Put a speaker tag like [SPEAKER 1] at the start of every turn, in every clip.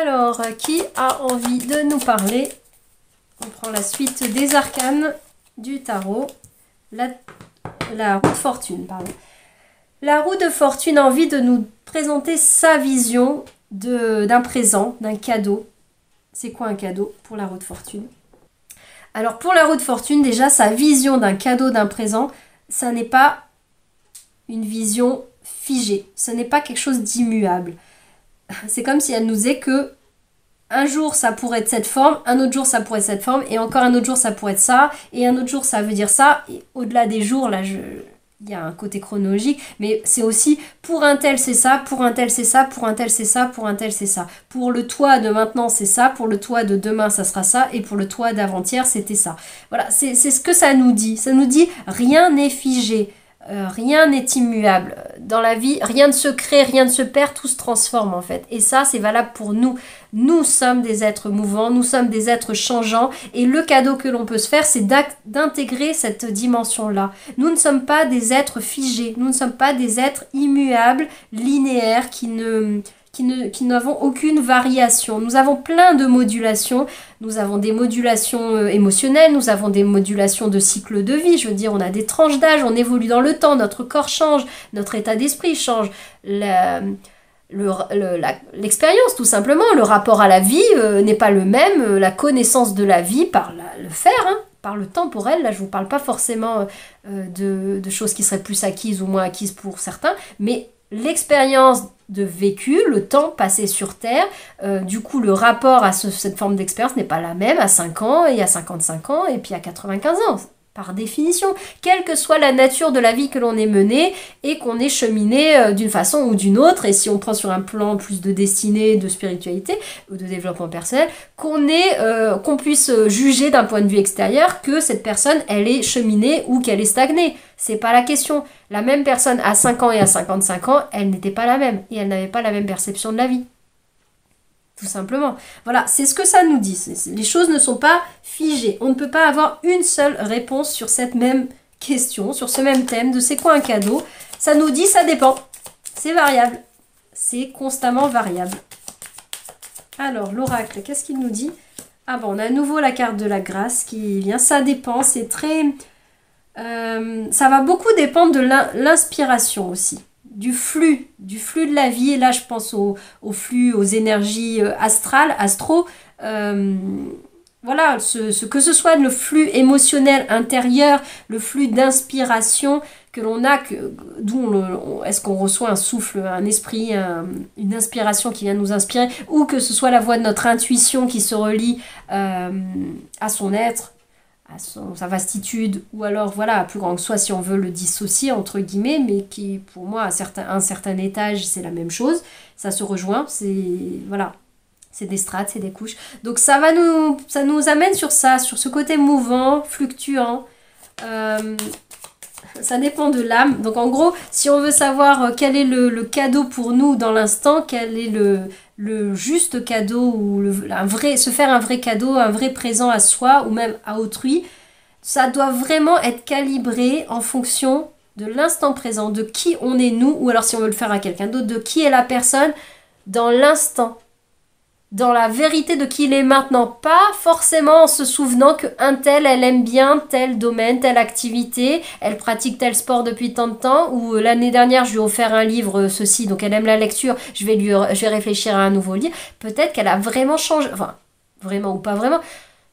[SPEAKER 1] Alors, qui a envie de nous parler? On prend la suite des arcanes du tarot. La roue de fortune, pardon. La roue de fortune a envie de nous présenter sa vision d'un présent, d'un cadeau. C'est quoi un cadeau pour la roue de fortune? Alors pour la roue de fortune, déjà, sa vision d'un cadeau, d'un présent, ça n'est pas une vision figée. Ce n'est pas quelque chose d'immuable. C'est comme si elle nous disait que un jour ça pourrait être cette forme, un autre jour ça pourrait être cette forme, et encore un autre jour ça pourrait être ça, et un autre jour ça veut dire ça. Et au-delà des jours, là, il y a un côté chronologique, mais c'est aussi pour un tel c'est ça, pour un tel c'est ça, pour un tel c'est ça, pour un tel c'est ça. Pour le toit de maintenant c'est ça, pour le toit de demain ça sera ça, et pour le toit d'avant-hier c'était ça. Voilà, c'est ce que ça nous dit. Ça nous dit rien n'est figé. Rien n'est immuable. Dans la vie, rien ne se crée, rien ne se perd, tout se transforme en fait. Et ça, c'est valable pour nous. Nous sommes des êtres mouvants, nous sommes des êtres changeants. Et le cadeau que l'on peut se faire, c'est d'intégrer cette dimension-là. Nous ne sommes pas des êtres figés, nous ne sommes pas des êtres immuables, linéaires, qui n'avons aucune variation. Nous avons plein de modulations. Nous avons des modulations émotionnelles, nous avons des modulations de cycle de vie. Je veux dire, on a des tranches d'âge, on évolue dans le temps, notre corps change, notre état d'esprit change, l'expérience tout simplement, le rapport à la vie n'est pas le même, la connaissance de la vie par le faire, hein, par le temporel. Là je vous parle pas forcément de choses qui seraient plus acquises ou moins acquises pour certains, mais l'expérience de vécu, le temps passé sur Terre, du coup le rapport à cette forme d'expérience n'est pas la même à 5 ans et à 55 ans et puis à 95 ans, par définition, quelle que soit la nature de la vie que l'on ait menée et qu'on ait cheminé d'une façon ou d'une autre, et si on prend sur un plan plus de destinée, de spiritualité ou de développement personnel, qu'on puisse juger d'un point de vue extérieur que cette personne, elle est cheminée ou qu'elle est stagnée. C'est pas la question. La même personne à 5 ans et à 55 ans, elle n'était pas la même. Et elle n'avait pas la même perception de la vie. Tout simplement. Voilà, c'est ce que ça nous dit. Les choses ne sont pas figées. On ne peut pas avoir une seule réponse sur cette même question, sur ce même thème de c'est quoi un cadeau. Ça nous dit ça dépend. C'est variable. C'est constamment variable. Alors, l'oracle, qu'est-ce qu'il nous dit? Ah bon, on a à nouveau la carte de la grâce qui vient. Ça dépend, c'est très... ça va beaucoup dépendre de l'inspiration aussi, du flux de la vie. Et là, je pense au flux, aux énergies astrales, astro. Voilà, que ce soit le flux émotionnel intérieur, le flux d'inspiration que l'on a, d'où est-ce qu'on reçoit un souffle, un esprit, une inspiration qui vient nous inspirer, ou que ce soit la voix de notre intuition qui se relie à son être, à sa vastitude, ou alors voilà, plus grand que soi si on veut le dissocier entre guillemets, mais qui pour moi à un certain étage c'est la même chose, ça se rejoint, voilà, c'est des strates, c'est des couches. Donc ça nous amène sur ça, sur ce côté mouvant, fluctuant. Ça dépend de l'âme. Donc en gros, si on veut savoir quel est le cadeau pour nous dans l'instant, quel est le juste cadeau, ou se faire un vrai cadeau, un vrai présent à soi ou même à autrui, ça doit vraiment être calibré en fonction de l'instant présent, de qui on est nous, ou alors si on veut le faire à quelqu'un d'autre, de qui est la personne dans l'instant, dans la vérité de qui il est maintenant, pas forcément en se souvenant qu'un tel, elle aime bien tel domaine, telle activité, elle pratique tel sport depuis tant de temps, ou l'année dernière je lui ai offert un livre, ceci, donc elle aime la lecture, je vais réfléchir à un nouveau livre. Peut-être qu'elle a vraiment changé, enfin, vraiment ou pas vraiment.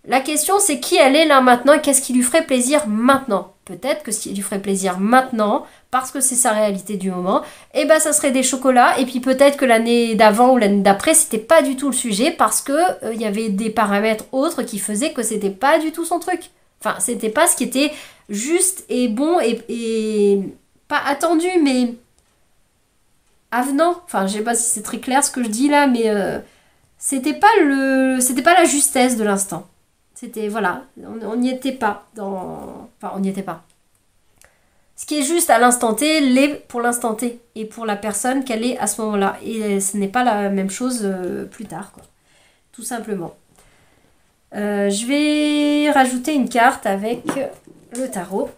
[SPEAKER 1] La question c'est qui elle est là maintenant et qu'est-ce qui lui ferait plaisir maintenant. Peut-être que ce qui lui ferait plaisir maintenant, parce que c'est sa réalité du moment, et ben ça serait des chocolats, et puis peut-être que l'année d'avant ou l'année d'après c'était pas du tout le sujet parce que il y avait des paramètres autres qui faisaient que c'était pas du tout son truc. Enfin, c'était pas ce qui était juste et bon et pas attendu mais avenant. Enfin, je sais pas si c'est très clair ce que je dis là, mais c'était pas la justesse de l'instant. C'était, voilà, on n'y était pas enfin, on n'y était pas. Ce qui est juste à l'instant T, l'est pour l'instant T. Et pour la personne qu'elle est à ce moment-là. Et ce n'est pas la même chose plus tard, quoi. Tout simplement. Je vais rajouter une carte avec le tarot.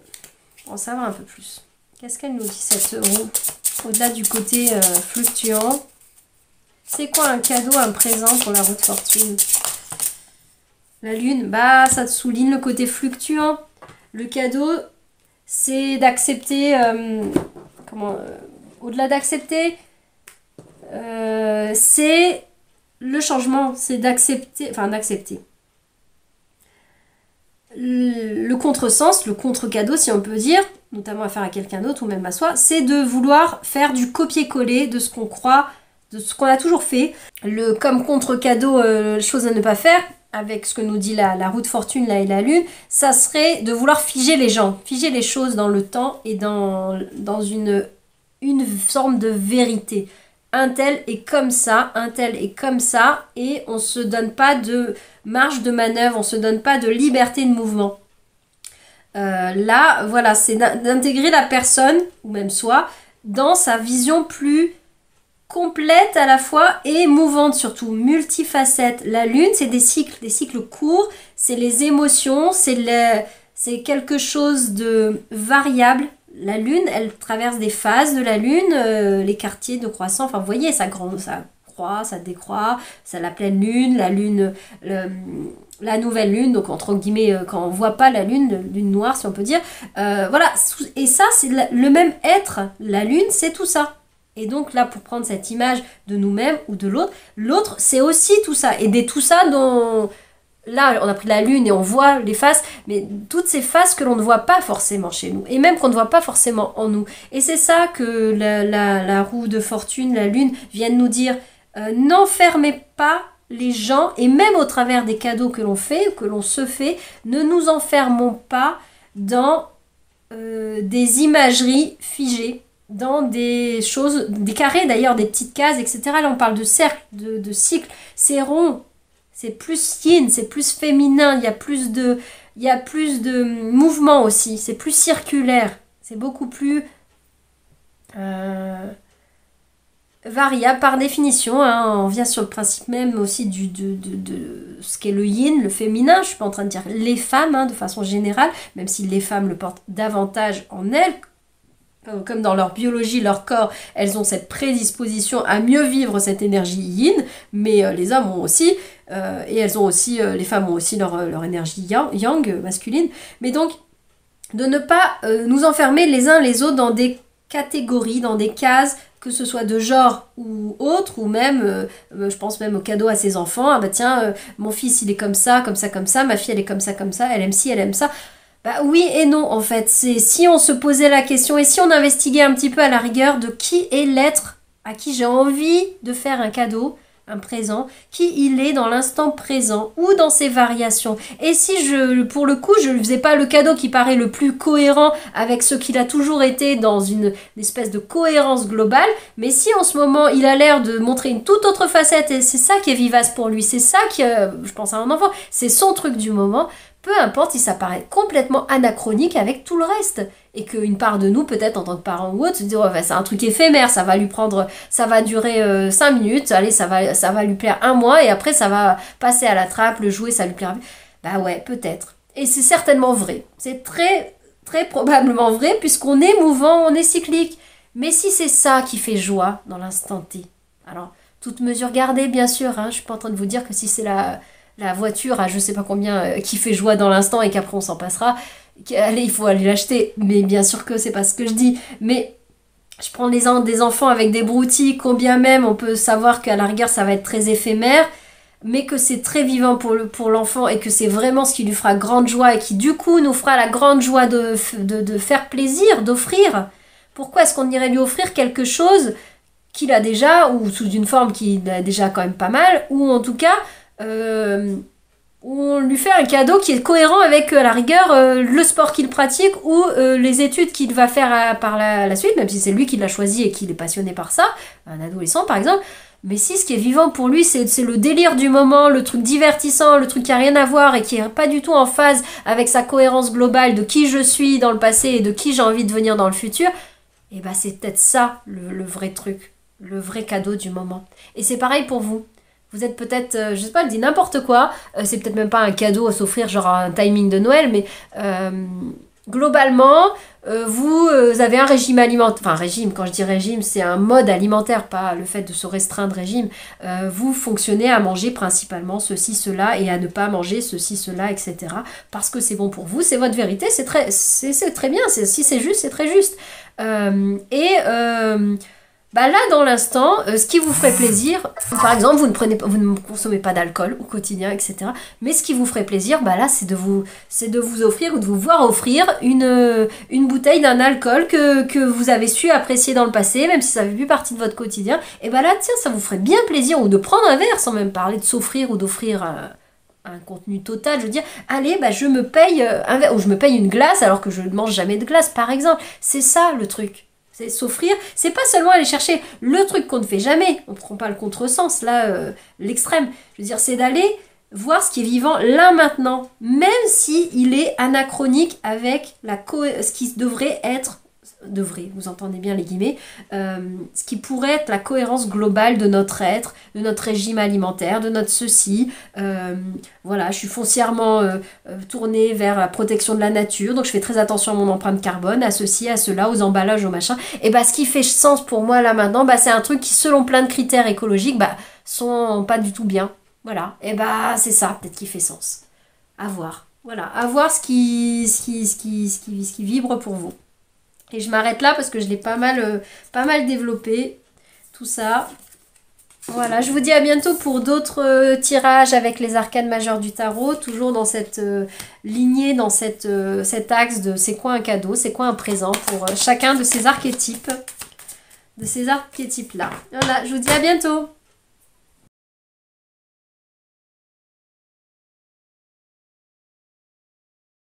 [SPEAKER 1] Pour en savoir un peu plus. Qu'est-ce qu'elle nous dit, cette roue? Au-delà du côté fluctuant. C'est quoi un cadeau, un présent pour la roue de fortune? La lune, bah ça te souligne le côté fluctuant. Le cadeau, c'est d'accepter, au-delà d'accepter, c'est le changement, c'est d'accepter, le contresens, le contre-cadeau si on peut dire, notamment à faire à quelqu'un d'autre ou même à soi, c'est de vouloir faire du copier-coller de ce qu'on croit, de ce qu'on a toujours fait. Comme contre-cadeau, chose à ne pas faire, avec ce que nous dit la roue de fortune là et la lune, ça serait de vouloir figer les gens, figer les choses dans le temps et dans une forme de vérité. Un tel est comme ça, un tel est comme ça, et on se donne pas de marge de manœuvre, on se donne pas de liberté de mouvement. Là, voilà, c'est d'intégrer la personne, ou même soi, dans sa vision plus complète à la fois et mouvante surtout, multifacette. La lune, c'est des cycles courts, c'est les émotions, c'est quelque chose de variable. La lune, elle traverse des phases de la lune, les quartiers de croissant, enfin vous voyez, ça croît, ça décroît, c'est la pleine lune, la lune, la nouvelle lune, donc entre guillemets, quand on voit pas la lune noire si on peut dire, voilà, et ça c'est le même être, la lune c'est tout ça. Et donc là, pour prendre cette image de nous-mêmes ou de l'autre c'est aussi tout ça, et des tout ça dont... Là, on a pris la lune et on voit les faces, mais toutes ces faces que l'on ne voit pas forcément chez nous, et même qu'on ne voit pas forcément en nous. Et c'est ça que la roue de fortune, la lune, viennent nous dire. N'enfermez pas les gens, et même au travers des cadeaux que l'on fait, que l'on se fait, ne nous enfermons pas dans des imageries figées, dans des choses, des carrés d'ailleurs, des petites cases, etc. Là, on parle de cercle, de cycle, c'est rond. C'est plus yin, c'est plus féminin, il y a plus de mouvement aussi, c'est plus circulaire, c'est beaucoup plus variable par définition, hein. On vient sur le principe même aussi de ce qu'est le yin, le féminin. Je ne suis pas en train de dire les femmes, hein, de façon générale, même si les femmes le portent davantage en elles, comme dans leur biologie, leur corps, elles ont cette prédisposition à mieux vivre cette énergie yin, mais les hommes ont aussi, et elles ont aussi, les femmes ont aussi leur énergie yang, masculine. Mais donc, de ne pas nous enfermer les uns les autres dans des catégories, dans des cases, que ce soit de genre ou autre, ou même, je pense même au cadeau à ses enfants, ah bah tiens, mon fils il est comme ça, ma fille elle est comme ça, elle aime ci, elle aime ça. Bah oui et non en fait, c'est si on se posait la question et si on investiguait un petit peu à la rigueur de qui est l'être à qui j'ai envie de faire un cadeau, un présent, qui il est dans l'instant présent ou dans ses variations. Et si pour le coup, je ne faisais pas le cadeau qui paraît le plus cohérent avec ce qu'il a toujours été dans une espèce de cohérence globale, mais si en ce moment il a l'air de montrer une toute autre facette et c'est ça qui est vivace pour lui, c'est ça qui, je pense à un enfant, c'est son truc du moment, peu importe si ça paraît complètement anachronique avec tout le reste. Et qu'une part de nous, peut-être en tant que parent ou autre, se dit oh, bah, c'est un truc éphémère, ça va durer 5 minutes, allez, ça va lui plaire un mois, et après ça va passer à la trappe, le jouet, ça lui plaira. Bah ouais, peut-être. Et c'est certainement vrai. C'est très, très probablement vrai, puisqu'on est mouvant, on est cyclique. Mais si c'est ça qui fait joie dans l'instant T, alors, toute mesure gardée, bien sûr, hein, je suis pas en train de vous dire que si c'est la voiture à je sais pas combien qui fait joie dans l'instant et qu'après on s'en passera, allez, il faut aller l'acheter. Mais bien sûr que c'est pas ce que je dis. Mais je prends des enfants avec des broutilles, combien même on peut savoir qu'à la rigueur ça va être très éphémère, mais que c'est très vivant pour l'enfant et que c'est vraiment ce qui lui fera grande joie et qui du coup nous fera la grande joie de faire plaisir, d'offrir. Pourquoi est-ce qu'on irait lui offrir quelque chose qu'il a déjà, ou sous une forme qu'il a déjà quand même pas mal, ou en tout cas on lui fait un cadeau qui est cohérent avec à la rigueur le sport qu'il pratique ou les études qu'il va faire par la suite, même si c'est lui qui l'a choisi et qu'il est passionné par ça, un adolescent par exemple. Mais si ce qui est vivant pour lui c'est le délire du moment, le truc divertissant, le truc qui a rien à voir et qui est pas du tout en phase avec sa cohérence globale de qui je suis dans le passé et de qui j'ai envie de devenir dans le futur, et bah c'est peut-être ça le vrai truc, le vrai cadeau du moment. Et c'est pareil pour vous. Vous êtes peut-être, je sais pas, je dis n'importe quoi, c'est peut-être même pas un cadeau à s'offrir, genre un timing de Noël, mais globalement, vous avez un régime alimentaire, enfin régime, quand je dis régime, c'est un mode alimentaire, pas le fait de se restreindre régime. Vous fonctionnez à manger principalement ceci, cela, et à ne pas manger ceci, cela, etc. Parce que c'est bon pour vous, c'est votre vérité, c'est très bien, si c'est juste, c'est très juste. Bah là, dans l'instant, ce qui vous ferait plaisir, par exemple, vous ne consommez pas d'alcool au quotidien, etc. Mais ce qui vous ferait plaisir, bah là, c'est de vous offrir ou de vous voir offrir une bouteille d'un alcool que vous avez su apprécier dans le passé, même si ça fait plus partie de votre quotidien. Et bah là, tiens, ça vous ferait bien plaisir, ou de prendre un verre, sans même parler de s'offrir ou d'offrir un contenu total. Je veux dire, allez, bah je me paye un verre, ou je me paye une glace alors que je ne mange jamais de glace, par exemple. C'est ça le truc. C'est s'offrir, c'est pas seulement aller chercher le truc qu'on ne fait jamais, on ne prend pas le contresens, là, l'extrême. Je veux dire, c'est d'aller voir ce qui est vivant là maintenant, même si il est anachronique avec ce qui devrait être, vous entendez bien les guillemets, ce qui pourrait être la cohérence globale de notre être, de notre régime alimentaire, de notre ceci. Voilà, je suis foncièrement tournée vers la protection de la nature, donc je fais très attention à mon empreinte carbone, à ceci, à cela, aux emballages, aux machins. Et bah ce qui fait sens pour moi là maintenant, bah c'est un truc qui, selon plein de critères écologiques, bah sont pas du tout bien. Voilà, et bah c'est ça peut-être qui fait sens. À voir. Voilà, à voir ce qui vibre pour vous. Et je m'arrête là parce que je l'ai pas mal développé, tout ça. Voilà, je vous dis à bientôt pour d'autres tirages avec les arcanes majeures du tarot, toujours dans cette lignée, dans cet axe de c'est quoi un cadeau, c'est quoi un présent pour chacun de ces archétypes, là. Voilà, je vous dis à bientôt.